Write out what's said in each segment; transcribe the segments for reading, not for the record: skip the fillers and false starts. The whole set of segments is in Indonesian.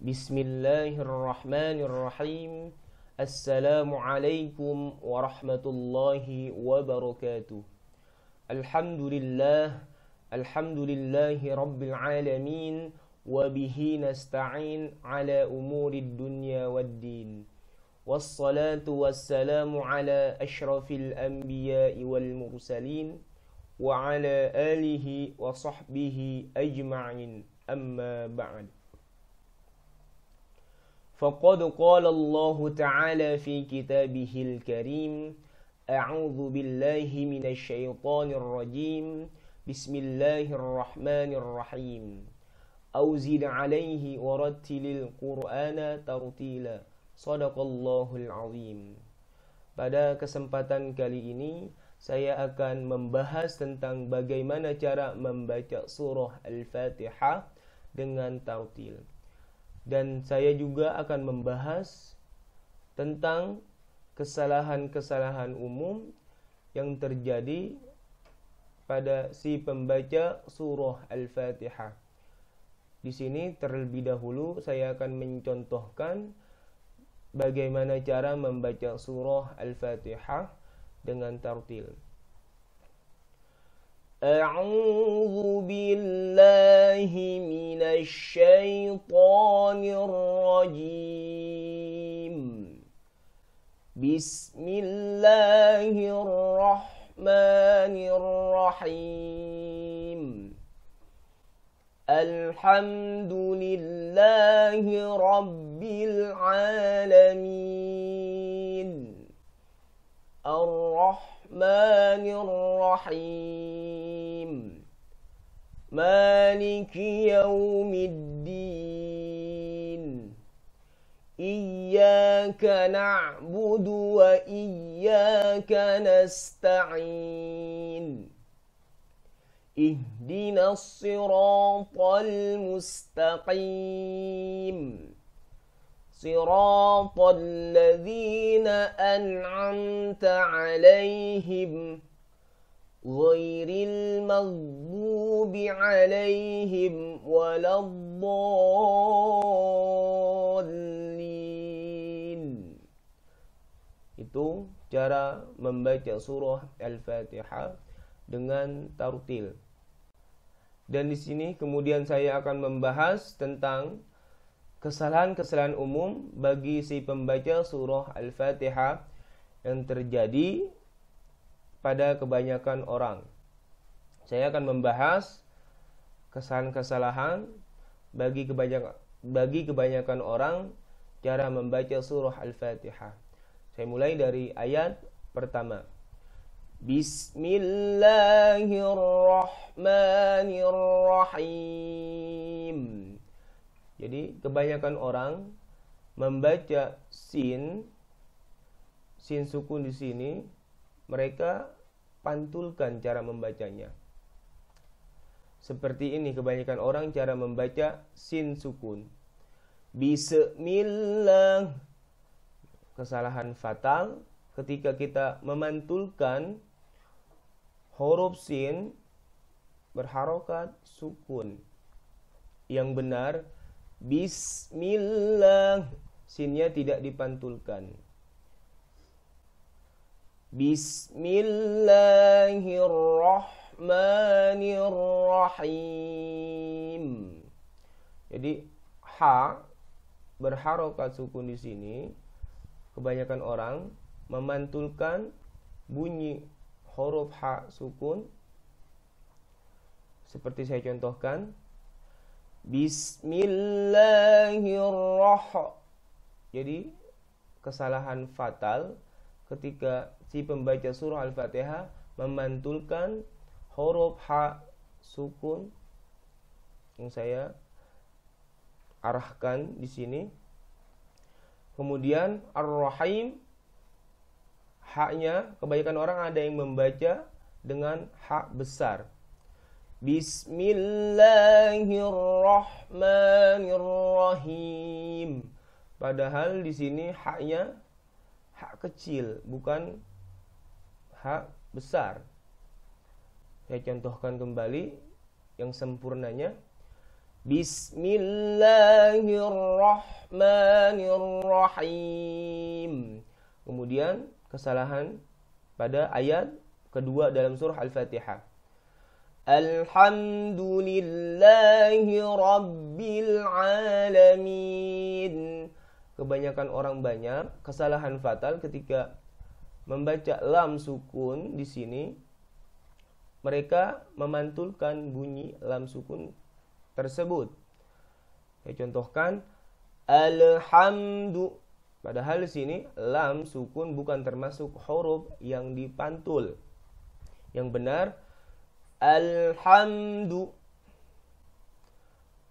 Bismillahirrahmanirrahim. Assalamualaikum warahmatullahi wabarakatuh. Alhamdulillahi rabbil alamin. Wabihi nasta'in ala umurid dunya waddin. Wassalatu wassalamu ala ashrafil anbiya'i wal mursalin. Wa ala alihi wa sahbihi ajma'in. Amma ba'd. فقد قال الله تعالى في كتابه الكريم أعوذ بالله من الشيطان الرجيم بسم الله الرحمن الرحيم أوزد عليه ورتل القرآن ترتيلا صدق الله العظيم. Pada kesempatan kali ini saya akan membahas tentang bagaimana cara membaca surah Al-Fatihah dengan tartil. Dan saya juga akan membahas tentang kesalahan-kesalahan umum yang terjadi pada si pembaca surah Al-Fatihah. Di sini terlebih dahulu saya akan mencontohkan bagaimana cara membaca surah Al-Fatihah dengan tartil. أعوذ بالله من الشيطان الرجيم بسم الله الرحمن الرحيم الحمد لله رب العالمين الرحمن الرحيم مالك يوم الدين إياك نعبد وإياك نستعين اهدنا الصراط المستقيم صراط الذين أنعمت عليهم غير المغضوب عليهم ولا الضالين. Itu cara membaca surah Al-Fatihah dengan tartil. Dan di sini kemudian saya akan membahas tentang kesalahan-kesalahan umum bagi si pembaca surah Al-Fatihah yang terjadi pada kebanyakan orang. Saya akan membahas kesalahan-kesalahan bagi kebanyakan orang cara membaca surah Al-Fatihah. Saya mulai dari ayat pertama. Bismillahirrahmanirrahim. Jadi kebanyakan orang membaca sin sukun di sini, mereka pantulkan cara membacanya. Seperti ini kebanyakan orang cara membaca sin sukun. Bismillah. Kesalahan fatal ketika kita memantulkan huruf sin berharokat sukun. Yang benar Bismillah, sinnya tidak dipantulkan. Bismillahirrahmanirrahim. Jadi ha berharokat sukun di sini. Kebanyakan orang memantulkan bunyi huruf ha sukun. Seperti saya contohkan. Bismillahirrahmanirrahim. Jadi kesalahan fatal ketika si pembaca surah Al-Fatihah memantulkan huruf ha sukun yang saya arahkan di sini. Kemudian Ar-Rahim, haknya kebanyakan orang ada yang membaca dengan hak besar. Bismillahirrahmanirrahim. Padahal di sini haknya hak kecil, bukan hak besar. Saya contohkan kembali yang sempurnanya. Bismillahirrahmanirrahim. Kemudian kesalahan pada ayat kedua dalam surah Al-Fatihah. Alhamdulillahi Rabbil Alamin. Kebanyakan orang banyak kesalahan fatal ketika membaca lam sukun di sini. Mereka memantulkan bunyi lam sukun tersebut. Saya contohkan alhamdu. Padahal di sini lam sukun bukan termasuk huruf yang dipantul. Yang benar alhamdu.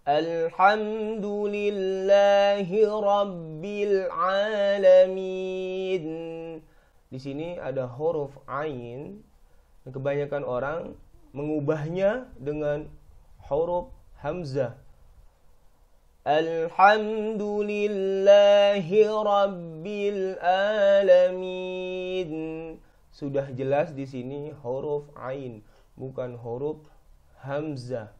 Alhamdulillahi Rabbil Alamin. Di sini ada huruf ain. Kebanyakan orang mengubahnya dengan huruf hamzah. Alhamdulillahi Rabbil Alamin. Sudah jelas di sini huruf ain, bukan huruf hamzah.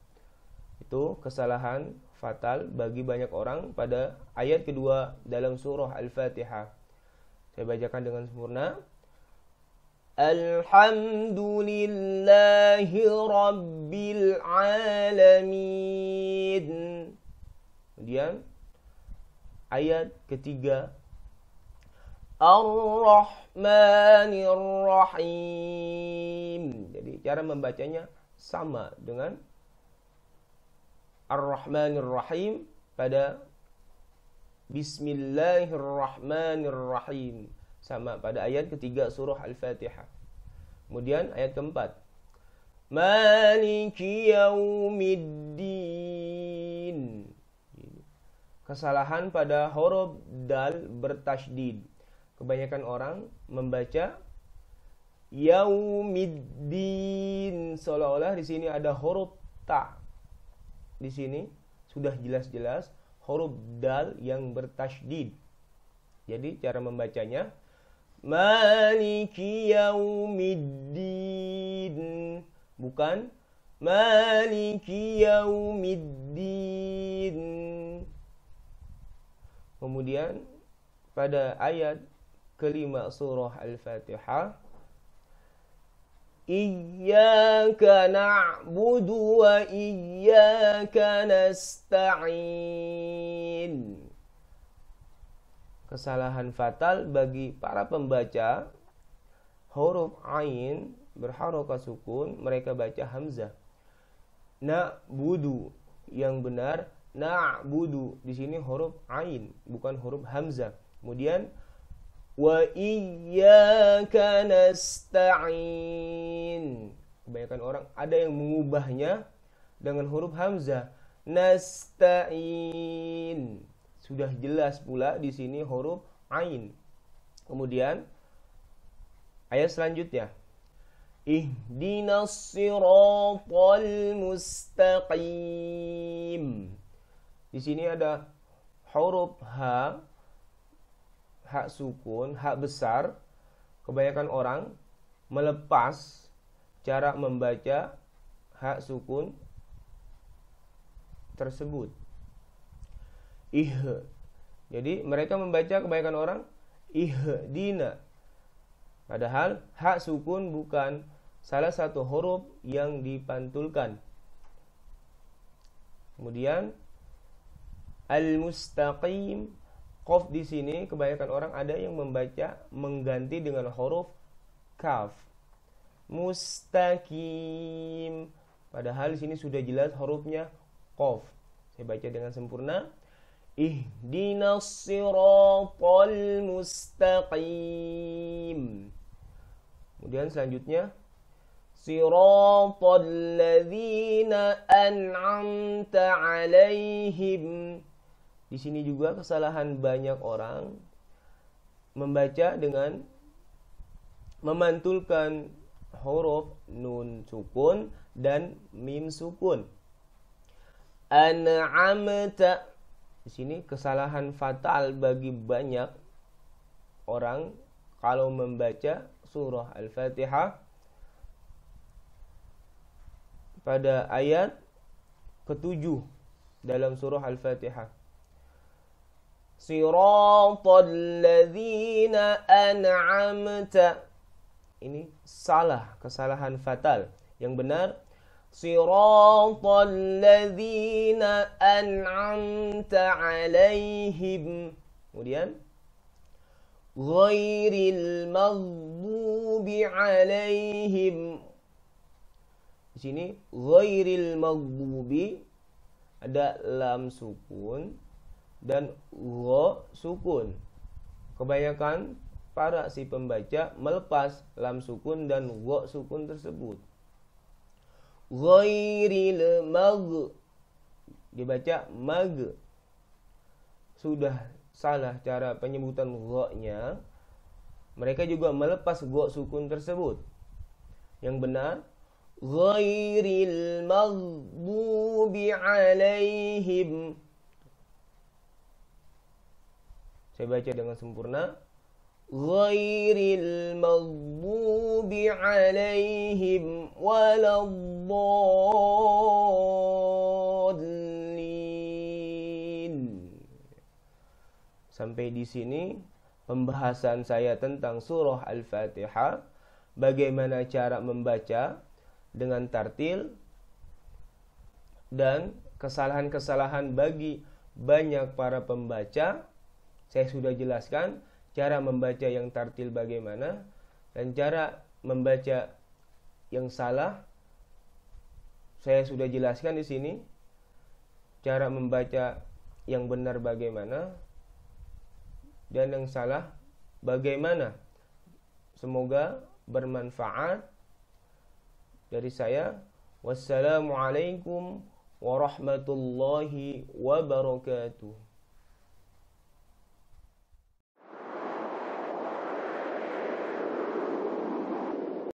Itu kesalahan fatal bagi banyak orang pada ayat kedua dalam surah Al-Fatihah. Saya bacakan dengan sempurna. Alhamdulillahi Rabbil Alamin. Kemudian ayat ketiga Ar-Rahmanir-Rahim. Jadi cara membacanya sama dengan Ar-Rahmanir-Rahim pada Bismillahirrahmanirrahim. Sama pada ayat ketiga surah Al-Fatihah. Kemudian ayat keempat. Maliki yaumiddin. Kesalahan pada huruf dal bertasydid. Kebanyakan orang membaca yaumiddin seolah-olah di sini ada huruf ta. Di sini sudah jelas-jelas huruf dal yang bertasydid. Jadi cara membacanya Maliki yaumiddin, bukan Maliki yaumiddin. Kemudian pada ayat kelima surah Al-Fatihah, Iyyaka na'budu wa iyyaka nasta'in. Kesalahan fatal bagi para pembaca huruf ain berharokat sukun, mereka baca hamzah. Na'budu, yang benar na'budu. Di sini huruf ain, bukan huruf hamzah. Kemudian wa iyyaka nasta'in. Kebanyakan orang ada yang mengubahnya dengan huruf hamzah. Nasta'in. Sudah jelas pula di sini huruf ain. Kemudian ayat selanjutnya. Ihdinas siratal mustaqim. Di sini ada huruf ha, hak sukun, hak besar. Kebanyakan orang melepas cara membaca hak sukun tersebut. Jadi mereka membaca, kebanyakan orang ihdina. Padahal hak sukun bukan salah satu huruf yang dipantulkan. Kemudian al-mustaqim, qaf di sini kebanyakan orang ada yang membaca mengganti dengan huruf kaf. Mustaqim. Padahal di sini sudah jelas hurufnya qaf. Saya baca dengan sempurna. Ihdinas siratal mustaqim. Kemudian selanjutnya siratal ladzina an'amta 'alaihim. Di sini juga kesalahan banyak orang membaca dengan memantulkan huruf nun sukun dan mim sukun. An'amta. Di sini kesalahan fatal bagi banyak orang kalau membaca surah Al-Fatihah pada ayat ke-7 dalam surah Al-Fatihah. Siratal ladzina an'amta. Ini salah, kesalahan fatal. Yang benar Siratal ladzina an'amta 'alaihim. Kemudian ghairil maghdubi 'alaihim. Di sini ghairil maghdubi ada lam sukun dan gha sukun. Kebanyakan para si pembaca melepas lam sukun dan gha sukun tersebut. Ghairil mag dibaca mag. Sudah salah cara penyebutan gha-nya. Mereka juga melepas gha sukun tersebut. Yang benar ghairil maghdubi 'alaihim. Saya baca dengan sempurna. Ghairil maghdubi 'alaihim waladdallin. Sampai di sini pembahasan saya tentang surah Al-Fatihah, bagaimana cara membaca dengan tartil dan kesalahan-kesalahan bagi banyak para pembaca. Saya sudah jelaskan cara membaca yang tartil bagaimana dan cara membaca yang salah. Saya sudah jelaskan di sini cara membaca yang benar bagaimana dan yang salah bagaimana. Semoga bermanfaat. Dari saya, wassalamualaikum warahmatullahi wabarakatuh.